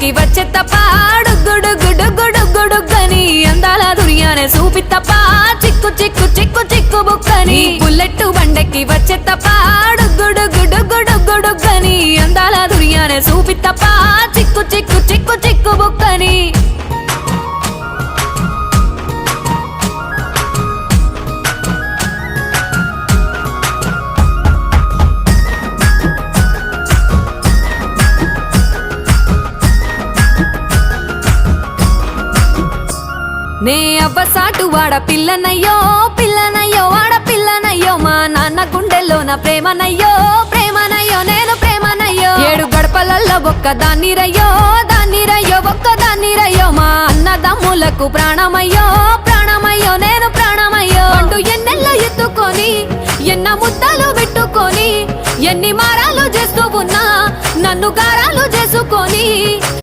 బండెక్కి వచ్చే తప్ప డుగ్గుడుగ్గుడుగ్గుడుగ్గుడుగ్గని అందాల దునియానే చూపి తప్ప చిక్కు చిక్కు చిక్కు చిక్కు బుక్కని బుల్లెట్టు బండెక్కి వచ్చే తప్ప డుగ్గుడుగ్గుడుగ్గుడుగ్గుడుగ్గని అందాల దునియానే చూపి తప్ప చిక్కు చిక్కు చిక్కు చిక్కు బుక్కని నే అవ్వసాటు వాడ పిల్లనయ్యో పిల్లనయ్యో వాడ పిల్లనయ్యో మా నాన్న గుండెల్లోన ప్రేమనయ్యో ప్రేమనయ్యో నేను ప్రేమనయ్యో 7 గడపలల్లో ఒక్కదాన్నిరయ్యో దాన్నిరయ్యో ఒక్కదాన్నిరయ్యో మా అన్నదమ్ములకు ప్రాణమయ్యో ప్రాణమయ్యో నేను ప్రాణమయ్యో అంటూ ఎన్నెల్లో ఎత్తుకొని ఎన్న ముద్దలు పెట్టుకొని ఎన్ని మారాలు చేస్తూ ఉన్నా నన్ను గారాలు చేసుకొని